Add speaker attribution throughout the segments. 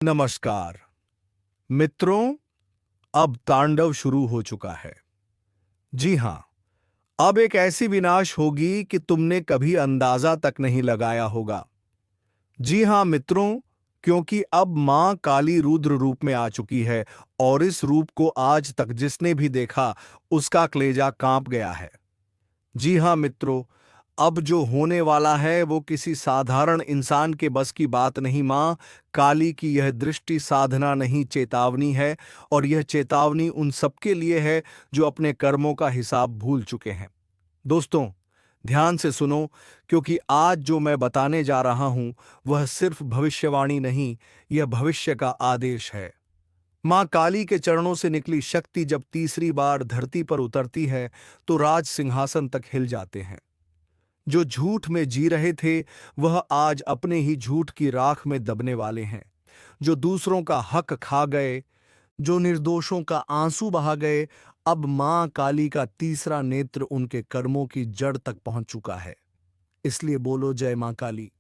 Speaker 1: नमस्कार मित्रों। अब तांडव शुरू हो चुका है। जी हां, अब एक ऐसी विनाश होगी कि तुमने कभी अंदाजा तक नहीं लगाया होगा। जी हां मित्रों, क्योंकि अब मां काली रुद्र रूप में आ चुकी है और इस रूप को आज तक जिसने भी देखा उसका कलेजा कांप गया है। जी हां मित्रों, अब जो होने वाला है वो किसी साधारण इंसान के बस की बात नहीं। मां काली की यह दृष्टि साधना नहीं, चेतावनी है। और यह चेतावनी उन सबके लिए है जो अपने कर्मों का हिसाब भूल चुके हैं। दोस्तों, ध्यान से सुनो, क्योंकि आज जो मैं बताने जा रहा हूं वह सिर्फ भविष्यवाणी नहीं, यह भविष्य का आदेश है। मां काली के चरणों से निकली शक्ति जब तीसरी बार धरती पर उतरती है तो राज सिंहासन तक हिल जाते हैं। जो झूठ में जी रहे थे वह आज अपने ही झूठ की राख में दबने वाले हैं। जो दूसरों का हक खा गए, जो निर्दोषों का आंसू बहा गए, अब मां काली का तीसरा नेत्र उनके कर्मों की जड़ तक पहुंच चुका है। इसलिए बोलो जय मां काली।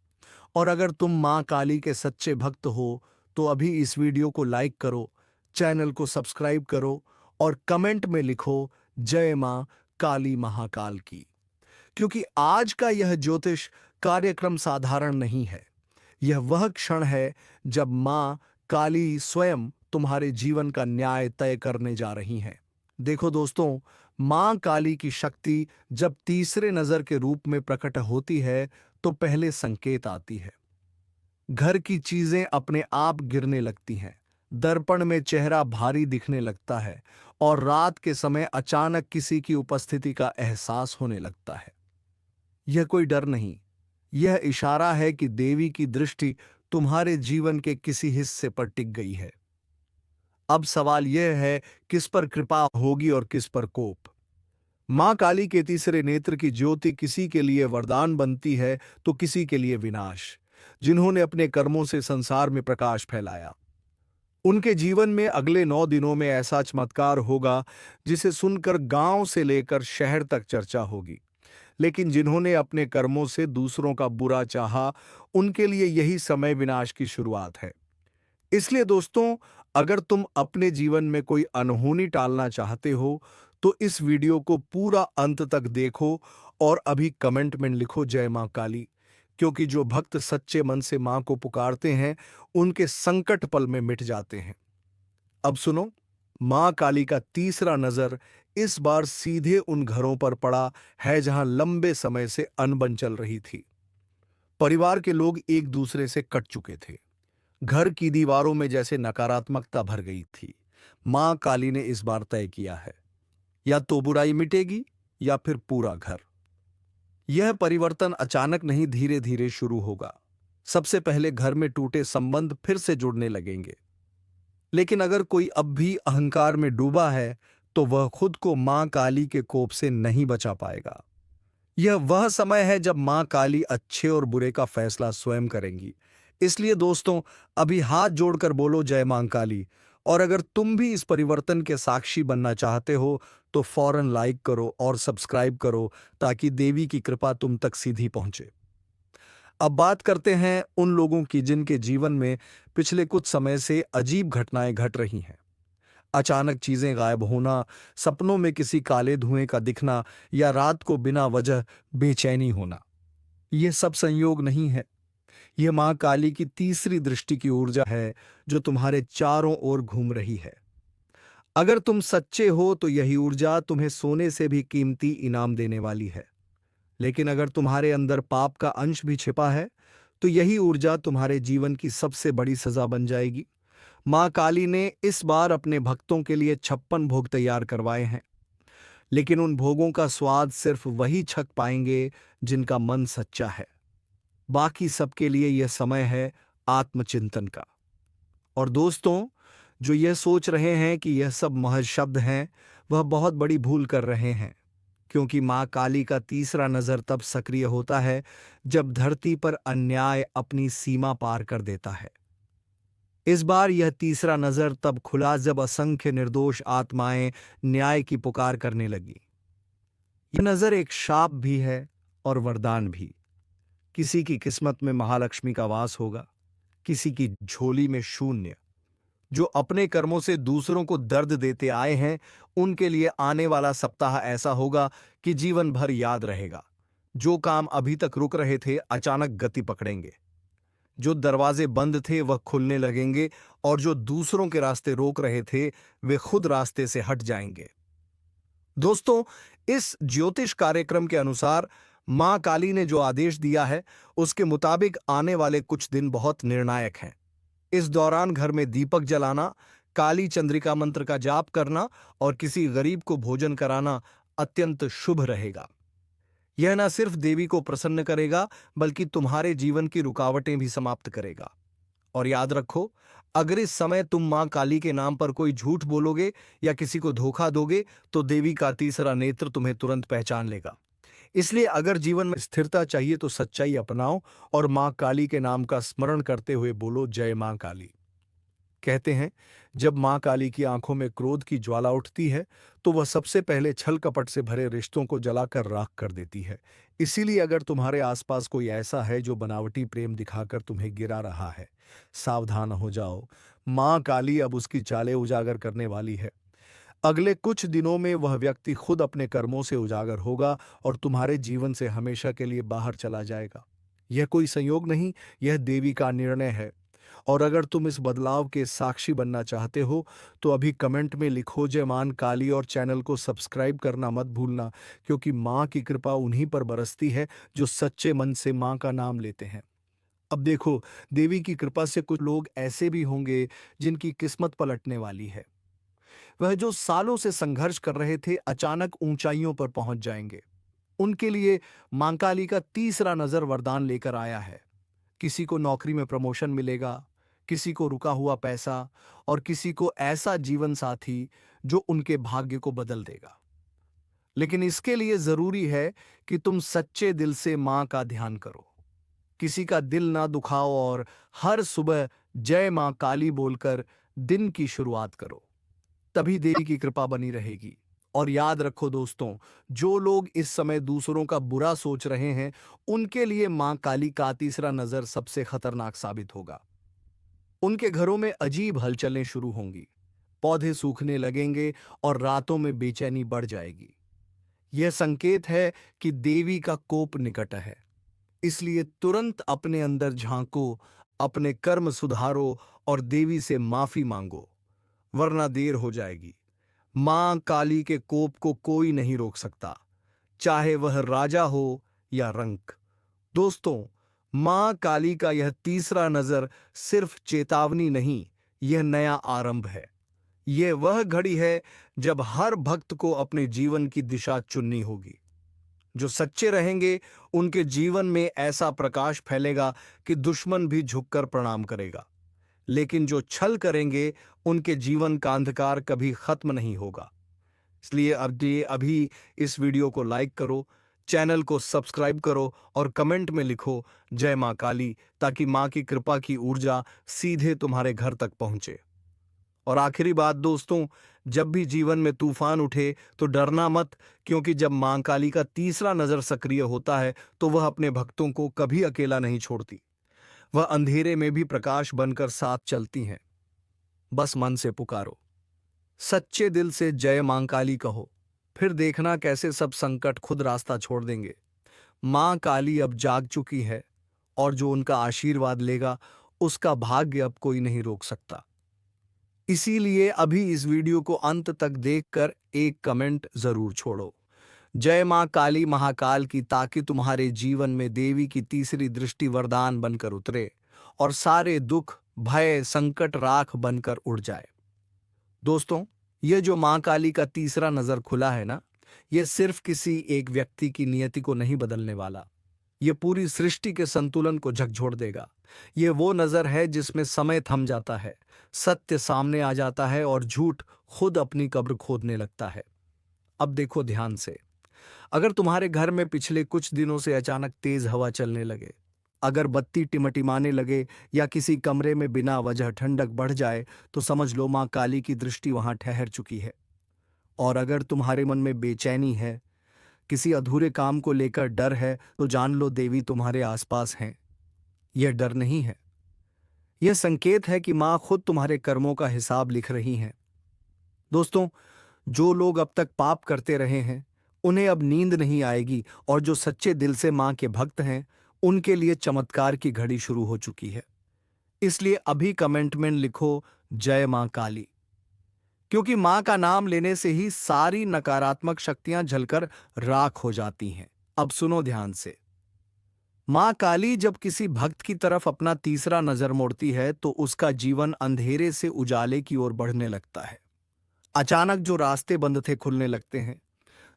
Speaker 1: और अगर तुम मां काली के सच्चे भक्त हो तो अभी इस वीडियो को लाइक करो, चैनल को सब्सक्राइब करो और कमेंट में लिखो जय मां काली महाकाल की। क्योंकि आज का यह ज्योतिष कार्यक्रम साधारण नहीं है। यह वह क्षण है जब मां काली स्वयं तुम्हारे जीवन का न्याय तय करने जा रही हैं। देखो दोस्तों, मां काली की शक्ति जब तीसरे नजर के रूप में प्रकट होती है तो पहले संकेत आती है। घर की चीजें अपने आप गिरने लगती हैं, दर्पण में चेहरा भारी दिखने लगता है और रात के समय अचानक किसी की उपस्थिति का एहसास होने लगता है। यह कोई डर नहीं, यह इशारा है कि देवी की दृष्टि तुम्हारे जीवन के किसी हिस्से पर टिक गई है। अब सवाल यह है, किस पर कृपा होगी और किस पर कोप। मां काली के तीसरे नेत्र की ज्योति किसी के लिए वरदान बनती है तो किसी के लिए विनाश। जिन्होंने अपने कर्मों से संसार में प्रकाश फैलाया, उनके जीवन में अगले 9 दिनों में ऐसा चमत्कार होगा जिसे सुनकर गांव से लेकर शहर तक चर्चा होगी। लेकिन जिन्होंने अपने कर्मों से दूसरों का बुरा चाहा, उनके लिए यही समय विनाश की शुरुआत है। इसलिए दोस्तों, अगर तुम अपने जीवन में कोई अनहोनी टालना चाहते हो तो इस वीडियो को पूरा अंत तक देखो और अभी कमेंट में लिखो जय मां काली। क्योंकि जो भक्त सच्चे मन से मां को पुकारते हैं उनके संकट पल में मिट जाते हैं। अब सुनो, मां काली का तीसरा नजर इस बार सीधे उन घरों पर पड़ा है जहां लंबे समय से अनबन चल रही थी। परिवार के लोग एक दूसरे से कट चुके थे। घर की दीवारों में जैसे नकारात्मकता भर गई थी। मां काली ने इस बार तय किया है, या तो बुराई मिटेगी या फिर पूरा घर। यह परिवर्तन अचानक नहीं, धीरे धीरे शुरू होगा। सबसे पहले घर में टूटे संबंध फिर से जुड़ने लगेंगे। लेकिन अगर कोई अब भी अहंकार में डूबा है तो वह खुद को मां काली के कोप से नहीं बचा पाएगा। यह वह समय है जब मां काली अच्छे और बुरे का फैसला स्वयं करेंगी। इसलिए दोस्तों, अभी हाथ जोड़कर बोलो जय मां काली। और अगर तुम भी इस परिवर्तन के साक्षी बनना चाहते हो तो फौरन लाइक करो और सब्सक्राइब करो ताकि देवी की कृपा तुम तक सीधी पहुंचे। अब बात करते हैं उन लोगों की जिनके जीवन में पिछले कुछ समय से अजीब घटनाएं घट रही हैं। अचानक चीजें गायब होना, सपनों में किसी काले धुएं का दिखना या रात को बिना वजह बेचैनी होना। यह सब संयोग नहीं है, यह मां काली की तीसरी दृष्टि की ऊर्जा है जो तुम्हारे चारों ओर घूम रही है। अगर तुम सच्चे हो तो यही ऊर्जा तुम्हें सोने से भी कीमती इनाम देने वाली है। लेकिन अगर तुम्हारे अंदर पाप का अंश भी छिपा है तो यही ऊर्जा तुम्हारे जीवन की सबसे बड़ी सजा बन जाएगी। मां काली ने इस बार अपने भक्तों के लिए 56 भोग तैयार करवाए हैं। लेकिन उन भोगों का स्वाद सिर्फ वही छक पाएंगे जिनका मन सच्चा है। बाकी सबके लिए यह समय है आत्मचिंतन का। और दोस्तों, जो यह सोच रहे हैं कि यह सब महज शब्द हैं, वह बहुत बड़ी भूल कर रहे हैं। क्योंकि मां काली का तीसरा नजर तब सक्रिय होता है जब धरती पर अन्याय अपनी सीमा पार कर देता है। इस बार यह तीसरा नजर तब खुला जब असंख्य निर्दोष आत्माएं न्याय की पुकार करने लगी। यह नजर एक शाप भी है और वरदान भी। किसी की किस्मत में महालक्ष्मी का वास होगा, किसी की झोली में शून्य। जो अपने कर्मों से दूसरों को दर्द देते आए हैं, उनके लिए आने वाला सप्ताह ऐसा होगा कि जीवन भर याद रहेगा। जो काम अभी तक रुक रहे थे, अचानक गति पकड़ेंगे। जो दरवाजे बंद थे, वह खुलने लगेंगे, और जो दूसरों के रास्ते रोक रहे थे, वे खुद रास्ते से हट जाएंगे। दोस्तों, इस ज्योतिष कार्यक्रम के अनुसार मां काली ने जो आदेश दिया है, उसके मुताबिक आने वाले कुछ दिन बहुत निर्णायक हैं। इस दौरान घर में दीपक जलाना, काली चंद्रिका मंत्र का जाप करना और किसी गरीब को भोजन कराना अत्यंत शुभ रहेगा। यह न सिर्फ देवी को प्रसन्न करेगा, बल्कि तुम्हारे जीवन की रुकावटें भी समाप्त करेगा। और याद रखो, अगर इस समय तुम मां काली के नाम पर कोई झूठ बोलोगे या किसी को धोखा दोगे, तो देवी का तीसरा नेत्र तुम्हें तुरंत पहचान लेगा। इसलिए अगर जीवन में स्थिरता चाहिए तो सच्चाई अपनाओ और मां काली के नाम का स्मरण करते हुए बोलो, जय मां काली। कहते हैं, जब मां काली की आंखों में क्रोध की ज्वाला उठती है, तो वह सबसे पहले छल कपट से भरे रिश्तों को जलाकर राख कर देती है। इसीलिए अगर तुम्हारे आसपास कोई ऐसा है जो बनावटी प्रेम दिखाकर तुम्हें गिरा रहा है, सावधान हो जाओ। मां काली अब उसकी चालें उजागर करने वाली है। अगले कुछ दिनों में वह व्यक्ति खुद अपने कर्मों से उजागर होगा और तुम्हारे जीवन से हमेशा के लिए बाहर चला जाएगा। यह कोई संयोग नहीं, यह देवी का निर्णय है। और अगर तुम इस बदलाव के साक्षी बनना चाहते हो, तो अभी कमेंट में लिखो, जय मां काली, और चैनल को सब्सक्राइब करना मत भूलना, क्योंकि मां की कृपा उन्हीं पर बरसती है जो सच्चे मन से मां का नाम लेते हैं। अब देखो, देवी की कृपा से कुछ लोग ऐसे भी होंगे जिनकी किस्मत पलटने वाली है। वह जो सालों से संघर्ष कर रहे थे, अचानक ऊंचाइयों पर पहुंच जाएंगे। उनके लिए मां काली का तीसरा नजर वरदान लेकर आया है। किसी को नौकरी में प्रमोशन मिलेगा, किसी को रुका हुआ पैसा, और किसी को ऐसा जीवन साथी जो उनके भाग्य को बदल देगा। लेकिन इसके लिए जरूरी है कि तुम सच्चे दिल से मां का ध्यान करो, किसी का दिल ना दुखाओ, और हर सुबह जय मां काली बोलकर दिन की शुरुआत करो। तभी देवी की कृपा बनी रहेगी। और याद रखो दोस्तों, जो लोग इस समय दूसरों का बुरा सोच रहे हैं, उनके लिए मां काली का तीसरा नजर सबसे खतरनाक साबित होगा। उनके घरों में अजीब हलचलें शुरू होंगी, पौधे सूखने लगेंगे और रातों में बेचैनी बढ़ जाएगी। यह संकेत है कि देवी का कोप निकट है। इसलिए तुरंत अपने अंदर झांको, अपने कर्म सुधारो और देवी से माफी मांगो, वरना देर हो जाएगी। मां काली के कोप को कोई नहीं रोक सकता, चाहे वह राजा हो या रंक। दोस्तों, मां काली का यह तीसरा नजर सिर्फ चेतावनी नहीं, यह नया आरंभ है। यह वह घड़ी है जब हर भक्त को अपने जीवन की दिशा चुननी होगी। जो सच्चे रहेंगे, उनके जीवन में ऐसा प्रकाश फैलेगा कि दुश्मन भी झुककर प्रणाम करेगा। लेकिन जो छल करेंगे, उनके जीवन का अंधकार कभी खत्म नहीं होगा। इसलिए अभी इस वीडियो को लाइक करो, चैनल को सब्सक्राइब करो और कमेंट में लिखो, जय मां काली, ताकि मां की कृपा की ऊर्जा सीधे तुम्हारे घर तक पहुंचे। और आखिरी बात दोस्तों, जब भी जीवन में तूफान उठे तो डरना मत, क्योंकि जब मां काली का तीसरा नजर सक्रिय होता है, तो वह अपने भक्तों को कभी अकेला नहीं छोड़ती। वह अंधेरे में भी प्रकाश बनकर साथ चलती हैं। बस मन से पुकारो, सच्चे दिल से जय मां काली कहो, फिर देखना कैसे सब संकट खुद रास्ता छोड़ देंगे। मां काली अब जाग चुकी है, और जो उनका आशीर्वाद लेगा, उसका भाग्य अब कोई नहीं रोक सकता। इसीलिए अभी इस वीडियो को अंत तक देखकर एक कमेंट जरूर छोड़ो, जय मां काली महाकाल की, ताकि तुम्हारे जीवन में देवी की तीसरी दृष्टि वरदान बनकर उतरे और सारे दुख, भय, संकट राख बनकर उड़ जाए। दोस्तों, यह जो मां काली का तीसरा नजर खुला है ना, यह सिर्फ किसी एक व्यक्ति की नियति को नहीं बदलने वाला, यह पूरी सृष्टि के संतुलन को झकझोर देगा। यह वो नजर है जिसमें समय थम जाता है, सत्य सामने आ जाता है और झूठ खुद अपनी कब्र खोदने लगता है। अब देखो ध्यान से, अगर तुम्हारे घर में पिछले कुछ दिनों से अचानक तेज हवा चलने लगे, अगर बत्ती टिमटिमाने लगे या किसी कमरे में बिना वजह ठंडक बढ़ जाए, तो समझ लो मां काली की दृष्टि वहां ठहर चुकी है। और अगर तुम्हारे मन में बेचैनी है, किसी अधूरे काम को लेकर डर है, तो जान लो देवी तुम्हारे आसपास हैं। यह डर नहीं है, यह संकेत है कि माँ खुद तुम्हारे कर्मों का हिसाब लिख रही हैं। दोस्तों, जो लोग अब तक पाप करते रहे हैं उन्हें अब नींद नहीं आएगी, और जो सच्चे दिल से माँ के भक्त हैं उनके लिए चमत्कार की घड़ी शुरू हो चुकी है। इसलिए अभी कमेंट में लिखो जय माँ काली, क्योंकि माँ का नाम लेने से ही सारी नकारात्मक शक्तियां जलकर राख हो जाती हैं। अब सुनो ध्यान से। माँ काली जब किसी भक्त की तरफ अपना तीसरा नजर मोड़ती है तो उसका जीवन अंधेरे से उजाले की ओर बढ़ने लगता है। अचानक जो रास्ते बंद थे खुलने लगते हैं।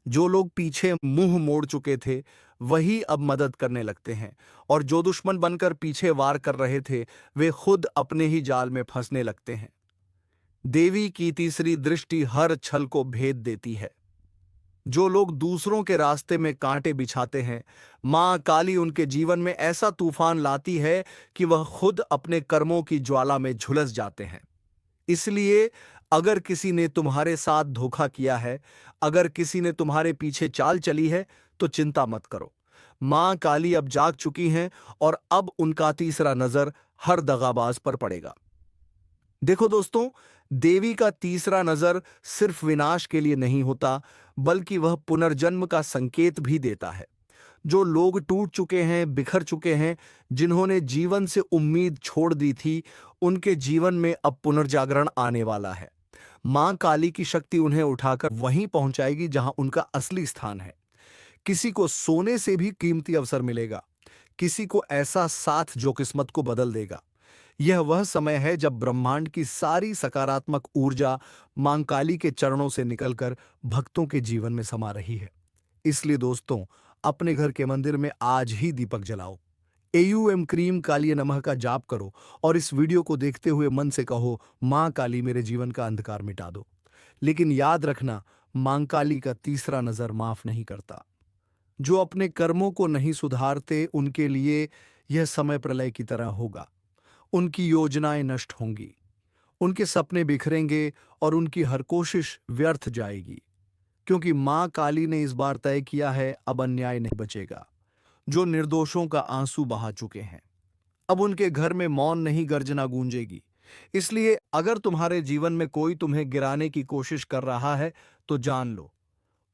Speaker 1: जो लोग पीछे मुंह मोड़ चुके थे वही अब मदद करने लगते हैं, और जो दुश्मन बनकर पीछे वार कर रहे थे वे खुद अपने ही जाल में फंसने लगते हैं। देवी की तीसरी दृष्टि हर छल को भेद देती है। जो लोग दूसरों के रास्ते में कांटे बिछाते हैं, मां काली उनके जीवन में ऐसा तूफान लाती है कि वह खुद अपने कर्मों की ज्वाला में झुलस जाते हैं। इसलिए अगर किसी ने तुम्हारे साथ धोखा किया है, अगर किसी ने तुम्हारे पीछे चाल चली है, तो चिंता मत करो। मां काली अब जाग चुकी हैं और अब उनका तीसरा नजर हर दगाबाज पर पड़ेगा। देखो दोस्तों, देवी का तीसरा नजर सिर्फ विनाश के लिए नहीं होता, बल्कि वह पुनर्जन्म का संकेत भी देता है। जो लोग टूट चुके हैं, बिखर चुके हैं, जिन्होंने जीवन से उम्मीद छोड़ दी थी, उनके जीवन में अब पुनर्जागरण आने वाला है। मां काली की शक्ति उन्हें उठाकर वहीं पहुंचाएगी जहां उनका असली स्थान है। किसी को सोने से भी कीमती अवसर मिलेगा, किसी को ऐसा साथ जो किस्मत को बदल देगा। यह वह समय है जब ब्रह्मांड की सारी सकारात्मक ऊर्जा मां काली के चरणों से निकलकर भक्तों के जीवन में समा रही है। इसलिए दोस्तों, अपने घर के मंदिर में आज ही दीपक जलाओ, एयूएम क्रीम कालिये नमः का जाप करो और इस वीडियो को देखते हुए मन से कहो, मां काली मेरे जीवन का अंधकार मिटा दो। लेकिन याद रखना, मां काली का तीसरा नजर माफ नहीं करता। जो अपने कर्मों को नहीं सुधारते उनके लिए यह समय प्रलय की तरह होगा। उनकी योजनाएं नष्ट होंगी, उनके सपने बिखरेंगे और उनकी हर कोशिश व्यर्थ जाएगी, क्योंकि मां काली ने इस बार तय किया है, अब अन्याय नहीं बचेगा। जो निर्दोषों का आंसू बहा चुके हैं, अब उनके घर में मौन नहीं गर्जना गूंजेगी। इसलिए अगर तुम्हारे जीवन में कोई तुम्हें गिराने की कोशिश कर रहा है तो जान लो,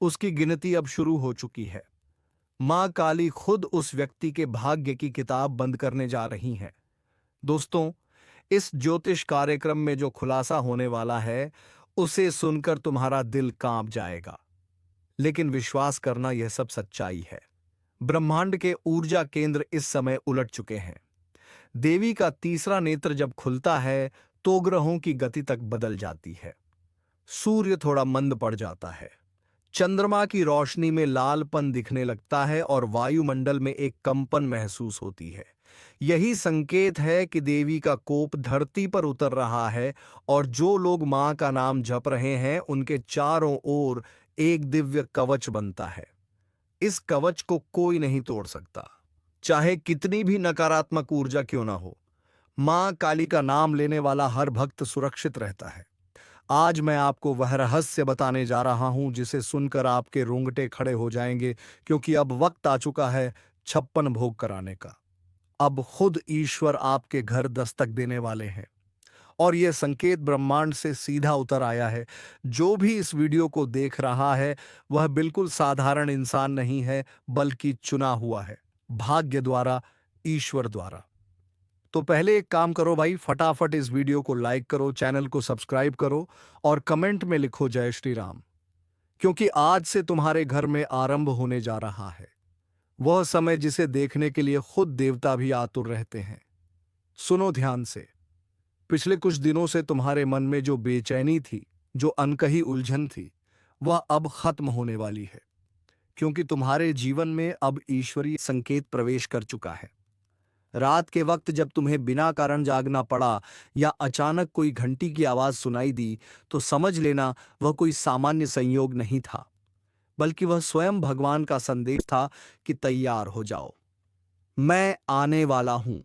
Speaker 1: उसकी गिनती अब शुरू हो चुकी है। मां काली खुद उस व्यक्ति के भाग्य की किताब बंद करने जा रही हैं। दोस्तों, इस ज्योतिष कार्यक्रम में जो खुलासा होने वाला है उसे सुनकर तुम्हारा दिल कांप जाएगा। लेकिन विश्वास करना, यह सब सच्चाई है। ब्रह्मांड के ऊर्जा केंद्र इस समय उलट चुके हैं। देवी का तीसरा नेत्र जब खुलता है तो ग्रहों की गति तक बदल जाती है। सूर्य थोड़ा मंद पड़ जाता है, चंद्रमा की रोशनी में लालपन दिखने लगता है और वायुमंडल में एक कंपन महसूस होती है। यही संकेत है कि देवी का कोप धरती पर उतर रहा है, और जो लोग मां का नाम जप रहे हैं उनके चारों ओर एक दिव्य कवच बनता है। इस कवच को कोई नहीं तोड़ सकता, चाहे कितनी भी नकारात्मक ऊर्जा क्यों ना हो। मां काली का नाम लेने वाला हर भक्त सुरक्षित रहता है। आज मैं आपको वह रहस्य बताने जा रहा हूं जिसे सुनकर आपके रोंगटे खड़े हो जाएंगे, क्योंकि अब वक्त आ चुका है 56 भोग कराने का। अब खुद ईश्वर आपके घर दस्तक देने वाले हैं, और यह संकेत ब्रह्मांड से सीधा उतर आया है। जो भी इस वीडियो को देख रहा है वह बिल्कुल साधारण इंसान नहीं है, बल्कि चुना हुआ है, भाग्य द्वारा, ईश्वर द्वारा। तो पहले एक काम करो भाई, फटाफट इस वीडियो को लाइक करो, चैनल को सब्सक्राइब करो और कमेंट में लिखो जय श्री राम, क्योंकि आज से तुम्हारे घर में आरंभ होने जा रहा है वह समय जिसे देखने के लिए खुद देवता भी आतुर रहते हैं। सुनो ध्यान से। पिछले कुछ दिनों से तुम्हारे मन में जो बेचैनी थी, जो अनकही उलझन थी, वह अब खत्म होने वाली है, क्योंकि तुम्हारे जीवन में अब ईश्वरीय संकेत प्रवेश कर चुका है। रात के वक्त जब तुम्हें बिना कारण जागना पड़ा या अचानक कोई घंटी की आवाज सुनाई दी, तो समझ लेना वह कोई सामान्य संयोग नहीं था, बल्कि वह स्वयं भगवान का संदेश था कि तैयार हो जाओ, मैं आने वाला हूं।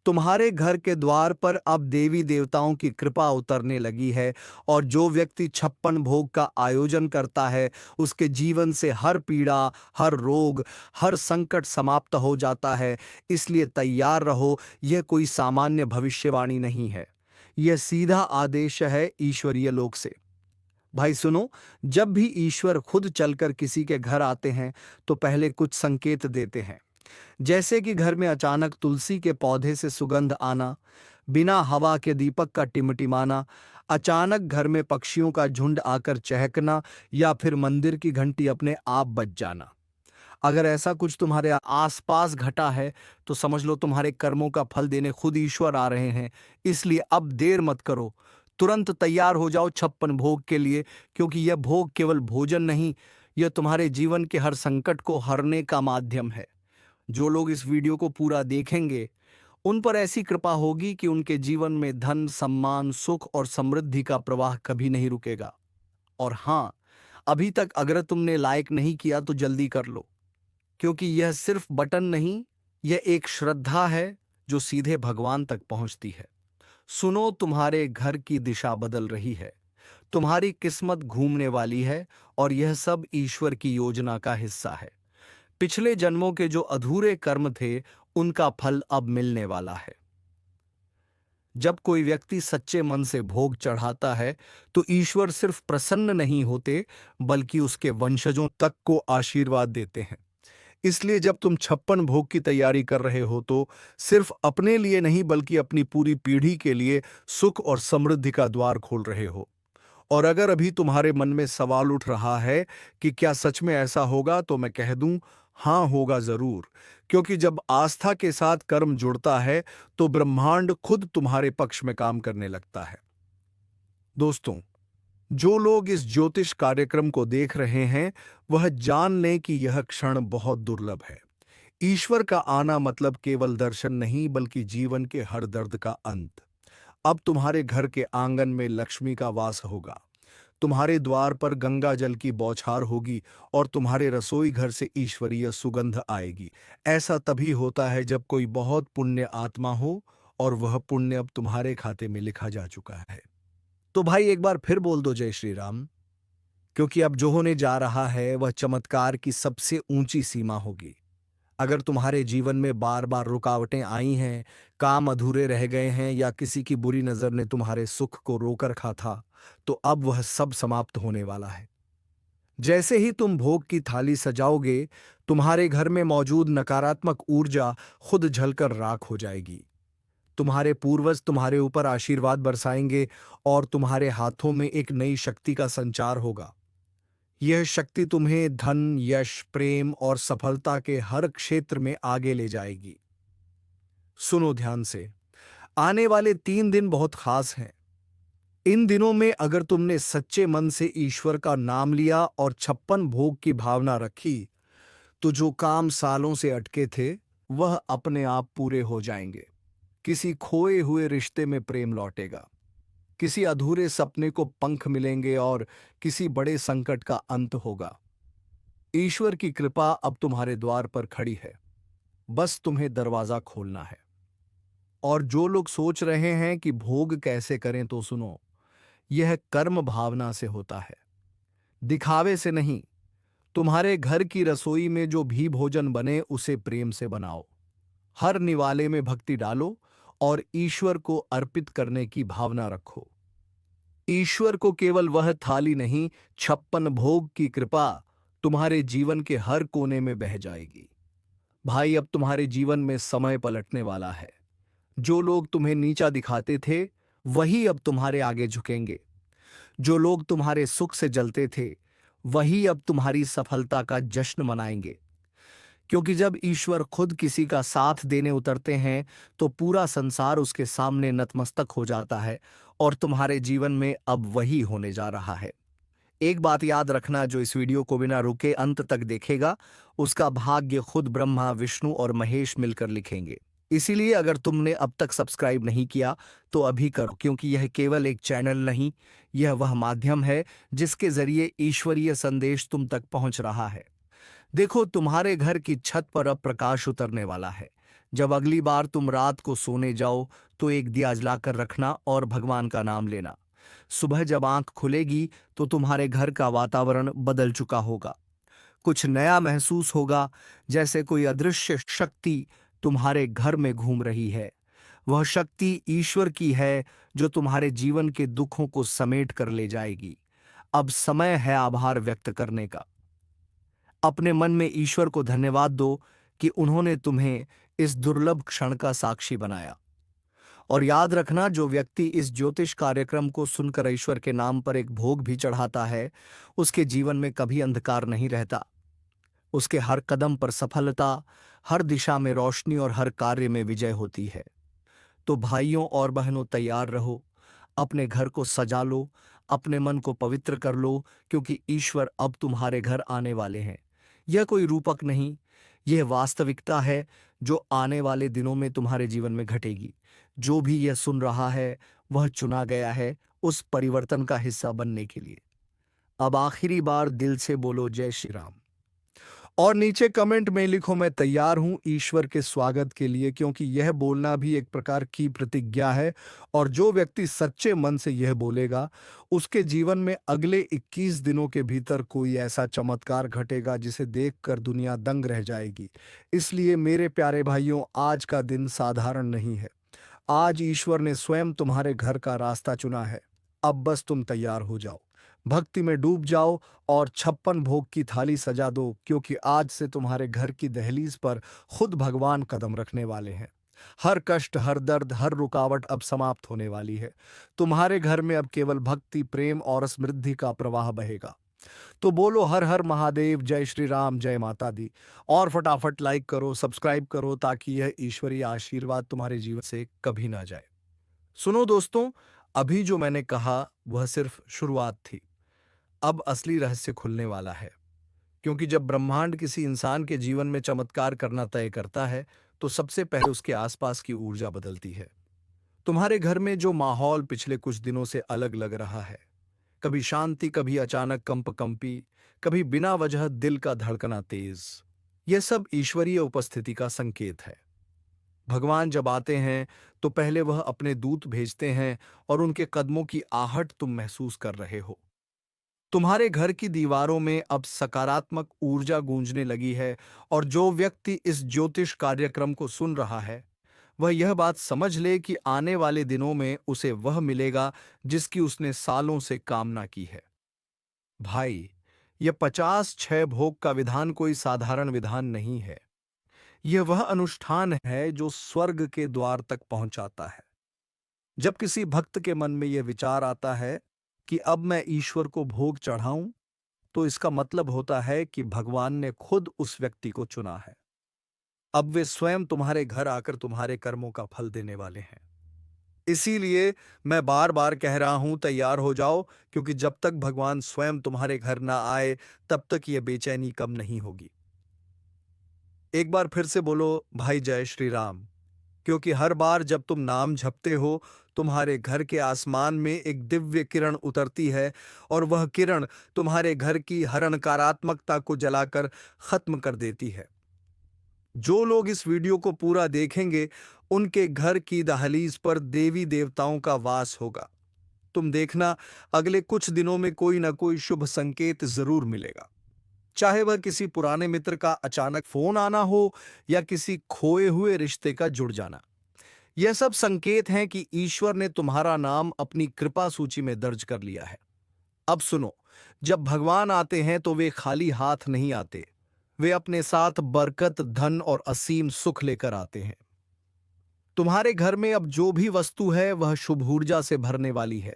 Speaker 1: तुम्हारे घर के द्वार पर अब देवी देवताओं की कृपा उतरने लगी है और जो व्यक्ति 56 भोग का आयोजन करता है उसके जीवन से हर पीड़ा, हर रोग, हर संकट समाप्त हो जाता है। इसलिए तैयार रहो, यह कोई सामान्य भविष्यवाणी नहीं है, यह सीधा आदेश है ईश्वरीय लोक से। भाई सुनो, जब भी ईश्वर खुद चलकर किसी के घर आते हैं तो पहले कुछ संकेत देते हैं, जैसे कि घर में अचानक तुलसी के पौधे से सुगंध आना, बिना हवा के दीपक का टिमटिमाना, अचानक घर में पक्षियों का झुंड आकर चहकना या फिर मंदिर की घंटी अपने आप बज जाना। अगर ऐसा कुछ तुम्हारे आसपास घटा है तो समझ लो तुम्हारे कर्मों का फल देने खुद ईश्वर आ रहे हैं। इसलिए अब देर मत करो, तुरंत तैयार हो जाओ 56 भोग के लिए, क्योंकि यह भोग केवल भोजन नहीं, यह तुम्हारे जीवन के हर संकट को हरने का माध्यम है। जो लोग इस वीडियो को पूरा देखेंगे उन पर ऐसी कृपा होगी कि उनके जीवन में धन, सम्मान, सुख और समृद्धि का प्रवाह कभी नहीं रुकेगा। और हाँ, अभी तक अगर तुमने लाइक नहीं किया तो जल्दी कर लो, क्योंकि यह सिर्फ बटन नहीं, यह एक श्रद्धा है जो सीधे भगवान तक पहुंचती है। सुनो, तुम्हारे घर की दिशा बदल रही है, तुम्हारी किस्मत घूमने वाली है और यह सब ईश्वर की योजना का हिस्सा है। पिछले जन्मों के जो अधूरे कर्म थे उनका फल अब मिलने वाला है। जब कोई व्यक्ति सच्चे मन से भोग चढ़ाता है तो ईश्वर सिर्फ प्रसन्न नहीं होते बल्कि उसके वंशजों तक को आशीर्वाद देते हैं। इसलिए जब तुम 56 भोग की तैयारी कर रहे हो तो सिर्फ अपने लिए नहीं बल्कि अपनी पूरी पीढ़ी के लिए सुख और समृद्धि का द्वार खोल रहे हो। और अगर अभी तुम्हारे मन में सवाल उठ रहा है कि क्या सच में ऐसा होगा, तो मैं कह दूं, हाँ होगा जरूर, क्योंकि जब आस्था के साथ कर्म जुड़ता है तो ब्रह्मांड खुद तुम्हारे पक्ष में काम करने लगता है। दोस्तों, जो लोग इस ज्योतिष कार्यक्रम को देख रहे हैं वह जान लें कि यह क्षण बहुत दुर्लभ है। ईश्वर का आना मतलब केवल दर्शन नहीं बल्कि जीवन के हर दर्द का अंत। अब तुम्हारे घर के आंगन में लक्ष्मी का वास होगा, तुम्हारे द्वार पर गंगा जल की बौछार होगी और तुम्हारे रसोई घर से ईश्वरीय सुगंध आएगी। ऐसा तभी होता है जब कोई बहुत पुण्य आत्मा हो और वह पुण्य अब तुम्हारे खाते में लिखा जा चुका है। तो भाई एक बार फिर बोल दो जय श्री राम, क्योंकि अब जो होने जा रहा है वह चमत्कार की सबसे ऊंची सीमा होगी। अगर तुम्हारे जीवन में बार बार रुकावटें आई हैं, काम अधूरे रह गए हैं या किसी की बुरी नजर ने तुम्हारे सुख को रोक रखा था, तो अब वह सब समाप्त होने वाला है। जैसे ही तुम भोग की थाली सजाओगे, तुम्हारे घर में मौजूद नकारात्मक ऊर्जा खुद झलकर राख हो जाएगी। तुम्हारे पूर्वज तुम्हारे ऊपर आशीर्वाद बरसाएंगे और तुम्हारे हाथों में एक नई शक्ति का संचार होगा। यह शक्ति तुम्हें धन, यश, प्रेम और सफलता के हर क्षेत्र में आगे ले जाएगी। सुनो ध्यान से, आने वाले 3 दिन बहुत खास हैं। इन दिनों में अगर तुमने सच्चे मन से ईश्वर का नाम लिया और 56 भोग की भावना रखी, तो जो काम सालों से अटके थे वह अपने आप पूरे हो जाएंगे। किसी खोए हुए रिश्ते में प्रेम लौटेगा, किसी अधूरे सपने को पंख मिलेंगे और किसी बड़े संकट का अंत होगा। ईश्वर की कृपा अब तुम्हारे द्वार पर खड़ी है, बस तुम्हें दरवाजा खोलना है। और जो लोग सोच रहे हैं कि भोग कैसे करें, तो सुनो, यह कर्म भावना से होता है, दिखावे से नहीं। तुम्हारे घर की रसोई में जो भी भोजन बने उसे प्रेम से बनाओ, हर निवाले में भक्ति डालो और ईश्वर को अर्पित करने की भावना रखो। ईश्वर को केवल वह थाली नहीं, 56 भोग की कृपा तुम्हारे जीवन के हर कोने में बह जाएगी। भाई, अब तुम्हारे जीवन में समय पलटने वाला है। जो लोग तुम्हें नीचा दिखाते थे वही अब तुम्हारे आगे झुकेंगे। जो लोग तुम्हारे सुख से जलते थे वही अब तुम्हारी सफलता का जश्न मनाएंगे। क्योंकि जब ईश्वर खुद किसी का साथ देने उतरते हैं तो पूरा संसार उसके सामने नतमस्तक हो जाता है और तुम्हारे जीवन में अब वही होने जा रहा है। एक बात याद रखना, जो इस वीडियो को बिना रुके अंत तक देखेगा उसका भाग्य खुद ब्रह्मा, विष्णु और महेश मिलकर लिखेंगे। इसीलिए अगर तुमने अब तक सब्सक्राइब नहीं किया तो अभी करो, क्योंकि यह केवल एक चैनल नहीं, यह वह माध्यम है जिसके जरिए ईश्वरीय संदेश तुम तक पहुंच रहा है। देखो, तुम्हारे घर की छत पर अब प्रकाश उतरने वाला है। जब अगली बार तुम रात को सोने जाओ तो एक दिया जलाकर रखना और भगवान का नाम लेना। सुबह जब आंख खुलेगी तो तुम्हारे घर का वातावरण बदल चुका होगा। कुछ नया महसूस होगा, जैसे कोई अदृश्य शक्ति तुम्हारे घर में घूम रही है। वह शक्ति ईश्वर की है जो तुम्हारे जीवन के दुखों को समेट कर ले जाएगी। अब समय है आभार व्यक्त करने का। अपने मन में ईश्वर को धन्यवाद दो कि उन्होंने तुम्हें इस दुर्लभ क्षण का साक्षी बनाया। और याद रखना, जो व्यक्ति इस ज्योतिष कार्यक्रम को सुनकर ईश्वर के नाम पर एक भोग भी चढ़ाता है, उसके जीवन में कभी अंधकार नहीं रहता। उसके हर कदम पर सफलता, हर दिशा में रोशनी और हर कार्य में विजय होती है। तो भाइयों और बहनों, तैयार रहो, अपने घर को सजा लो, अपने मन को पवित्र कर लो, क्योंकि ईश्वर अब तुम्हारे घर आने वाले हैं। यह कोई रूपक नहीं, यह वास्तविकता है जो आने वाले दिनों में तुम्हारे जीवन में घटेगी। जो भी यह सुन रहा है वह चुना गया है उस परिवर्तन का हिस्सा बनने के लिए। अब आखिरी बार दिल से बोलो जय श्री राम। और नीचे कमेंट में लिखो, मैं तैयार हूं ईश्वर के स्वागत के लिए, क्योंकि यह बोलना भी एक प्रकार की प्रतिज्ञा है। और जो व्यक्ति सच्चे मन से यह बोलेगा, उसके जीवन में अगले 21 दिनों के भीतर कोई ऐसा चमत्कार घटेगा जिसे देखकर दुनिया दंग रह जाएगी। इसलिए मेरे प्यारे भाइयों, आज का दिन साधारण नहीं है। आज ईश्वर ने स्वयं तुम्हारे घर का रास्ता चुना है। अब बस तुम तैयार हो जाओ, भक्ति में डूब जाओ और 56 भोग की थाली सजा दो, क्योंकि आज से तुम्हारे घर की दहलीज पर खुद भगवान कदम रखने वाले हैं। हर कष्ट, हर दर्द, हर रुकावट अब समाप्त होने वाली है। तुम्हारे घर में अब केवल भक्ति, प्रेम और समृद्धि का प्रवाह बहेगा। तो बोलो हर हर महादेव, जय श्री राम, जय माता दी। और फटाफट लाइक करो, सब्सक्राइब करो, ताकि यह ईश्वरीय आशीर्वाद तुम्हारे जीवन से कभी ना जाए। सुनो दोस्तों, अभी जो मैंने कहा वह सिर्फ शुरुआत थी। अब असली रहस्य खुलने वाला है, क्योंकि जब ब्रह्मांड किसी इंसान के जीवन में चमत्कार करना तय करता है, तो सबसे पहले उसके आसपास की ऊर्जा बदलती है। तुम्हारे घर में जो माहौल पिछले कुछ दिनों से अलग लग रहा है, कभी शांति, कभी अचानक कंपी, कभी बिना वजह दिल का धड़कना तेज, यह सब ईश्वरीय उपस्थिति का संकेत है। भगवान जब आते हैं तो पहले वह अपने दूत भेजते हैं, और उनके कदमों की आहट तुम महसूस कर रहे हो। तुम्हारे घर की दीवारों में अब सकारात्मक ऊर्जा गूंजने लगी है। और जो व्यक्ति इस ज्योतिष कार्यक्रम को सुन रहा है, वह यह बात समझ ले कि आने वाले दिनों में उसे वह मिलेगा जिसकी उसने सालों से कामना की है। भाई, यह 56 भोग का विधान कोई साधारण विधान नहीं है। यह वह अनुष्ठान है जो स्वर्ग के द्वार तक पहुंचाता है। जब किसी भक्त के मन में यह विचार आता है कि अब मैं ईश्वर को भोग चढ़ाऊं, तो इसका मतलब होता है कि भगवान ने खुद उस व्यक्ति को चुना है। अब वे स्वयं तुम्हारे घर आकर तुम्हारे कर्मों का फल देने वाले हैं। इसीलिए मैं बार बार कह रहा हूं, तैयार हो जाओ, क्योंकि जब तक भगवान स्वयं तुम्हारे घर ना आए, तब तक यह बेचैनी कम नहीं होगी। एक बार फिर से बोलो भाई जय श्री राम, क्योंकि हर बार जब तुम नाम जपते हो, तुम्हारे घर के आसमान में एक दिव्य किरण उतरती है, और वह किरण तुम्हारे घर की हर नकारात्मकता को जलाकर खत्म कर देती है। जो लोग इस वीडियो को पूरा देखेंगे, उनके घर की दहलीज पर देवी देवताओं का वास होगा। तुम देखना, अगले कुछ दिनों में कोई ना कोई शुभ संकेत जरूर मिलेगा। चाहे वह किसी पुराने मित्र का अचानक फोन आना हो, या किसी खोए हुए रिश्ते का जुड़ जाना। यह सब संकेत हैं कि ईश्वर ने तुम्हारा नाम अपनी कृपा सूची में दर्ज कर लिया है। अब सुनो, जब भगवान आते हैं तो वे खाली हाथ नहीं आते। वे अपने साथ बरकत, धन और असीम सुख लेकर आते हैं। तुम्हारे घर में अब जो भी वस्तु है वह शुभ ऊर्जा से भरने वाली है।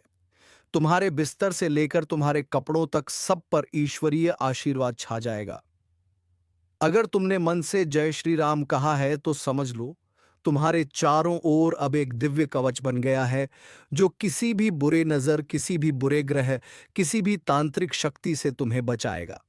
Speaker 1: तुम्हारे बिस्तर से लेकर तुम्हारे कपड़ों तक सब पर ईश्वरीय आशीर्वाद छा जाएगा। अगर तुमने मन से जय श्री राम कहा है, तो समझ लो तुम्हारे चारों ओर अब एक दिव्य कवच बन गया है, जो किसी भी बुरे नजर, किसी भी बुरे ग्रह, किसी भी तांत्रिक शक्ति से तुम्हें बचाएगा।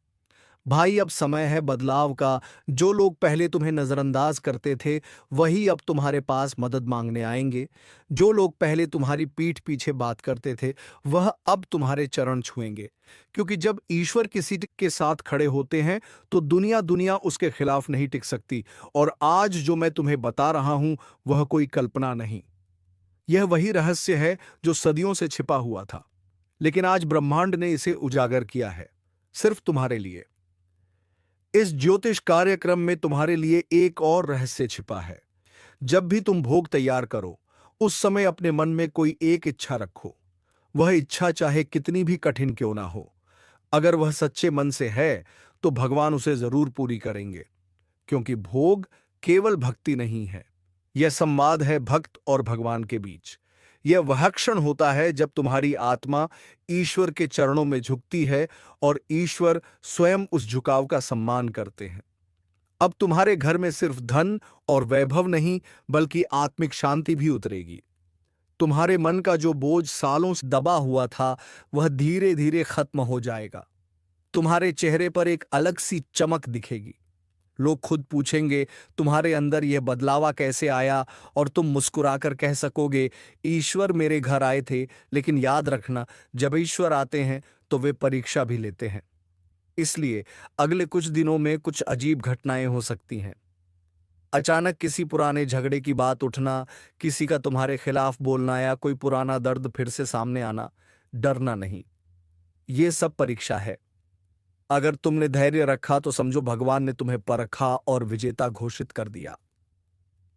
Speaker 1: भाई, अब समय है बदलाव का। जो लोग पहले तुम्हें नजरअंदाज करते थे, वही अब तुम्हारे पास मदद मांगने आएंगे। जो लोग पहले तुम्हारी पीठ पीछे बात करते थे, वह अब तुम्हारे चरण छुएंगे। क्योंकि जब ईश्वर किसी के साथ खड़े होते हैं, तो दुनिया दुनिया उसके खिलाफ नहीं टिक सकती। और आज जो मैं तुम्हें बता रहा हूं, वह कोई कल्पना नहीं। यह वही रहस्य है जो सदियों से छिपा हुआ था, लेकिन आज ब्रह्मांड ने इसे उजागर किया है, सिर्फ तुम्हारे लिए। इस ज्योतिष कार्यक्रम में तुम्हारे लिए एक और रहस्य छिपा है। जब भी तुम भोग तैयार करो, उस समय अपने मन में कोई एक इच्छा रखो। वह इच्छा चाहे कितनी भी कठिन क्यों ना हो। अगर वह सच्चे मन से है, तो भगवान उसे जरूर पूरी करेंगे। क्योंकि भोग केवल भक्ति नहीं है, यह संवाद है भक्त और भगवान के बीच। यह वह क्षण होता है जब तुम्हारी आत्मा ईश्वर के चरणों में झुकती है और ईश्वर स्वयं उस झुकाव का सम्मान करते हैं। अब तुम्हारे घर में सिर्फ धन और वैभव नहीं, बल्कि आत्मिक शांति भी उतरेगी। तुम्हारे मन का जो बोझ सालों से दबा हुआ था, वह धीरे धीरे खत्म हो जाएगा। तुम्हारे चेहरे पर एक अलग सी चमक दिखेगी। लोग खुद पूछेंगे, तुम्हारे अंदर यह बदलावा कैसे आया? और तुम मुस्कुराकर कह सकोगे, ईश्वर मेरे घर आए थे। लेकिन याद रखना, जब ईश्वर आते हैं तो वे परीक्षा भी लेते हैं। इसलिए अगले कुछ दिनों में कुछ अजीब घटनाएं हो सकती हैं। अचानक किसी पुराने झगड़े की बात उठना, किसी का तुम्हारे खिलाफ बोलना, या कोई पुराना दर्द फिर से सामने आना। डरना नहीं, ये सब परीक्षा है। अगर तुमने धैर्य रखा, तो समझो भगवान ने तुम्हें परखा और विजेता घोषित कर दिया।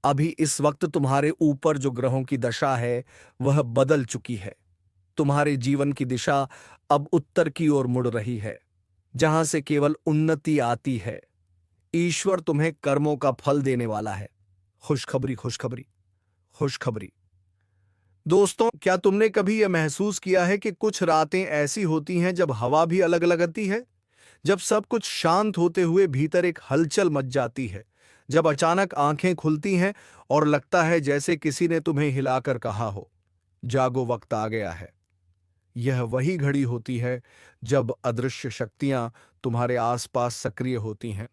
Speaker 1: अभी इस वक्त तुम्हारे ऊपर जो ग्रहों की दशा है, वह बदल चुकी है। तुम्हारे जीवन की दिशा अब उत्तर की ओर मुड़ रही है, जहां से केवल उन्नति आती है। ईश्वर तुम्हें कर्मों का फल देने वाला है। खुशखबरी, खुशखबरी, खुशखबरी। दोस्तों, क्या तुमने कभी यह महसूस किया है कि कुछ रातें ऐसी होती हैं जब हवा भी अलग लगती है? जब सब कुछ शांत होते हुए भीतर एक हलचल मच जाती है। जब अचानक आंखें खुलती हैं और लगता है जैसे किसी ने तुम्हें हिलाकर कहा हो, जागो, वक्त आ गया है। यह वही घड़ी होती है जब अदृश्य शक्तियां तुम्हारे आसपास सक्रिय होती हैं।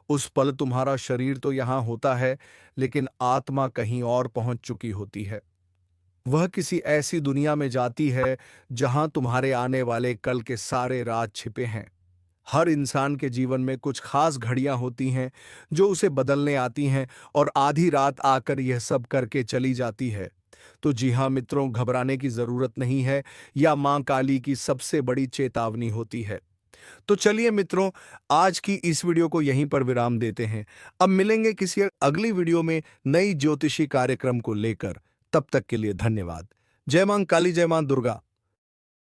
Speaker 1: उस पल तुम्हारा शरीर तो यहां होता है, लेकिन आत्मा कहीं और पहुंच चुकी होती है। वह किसी ऐसी दुनिया में जाती है जहां तुम्हारे आने वाले कल के सारे राज छिपे हैं। हर इंसान के जीवन में कुछ खास घड़ियां होती हैं जो उसे बदलने आती हैं, और आधी रात आकर यह सब करके चली जाती है। तो जी हाँ मित्रों, घबराने की जरूरत नहीं है। या मां काली की सबसे बड़ी चेतावनी होती है। तो चलिए मित्रों, आज की इस वीडियो को यहीं पर विराम देते हैं। अब मिलेंगे किसी अगली वीडियो में नई ज्योतिषी कार्यक्रम को लेकर। तब तक के लिए धन्यवाद। जय मां काली, जय मां दुर्गा।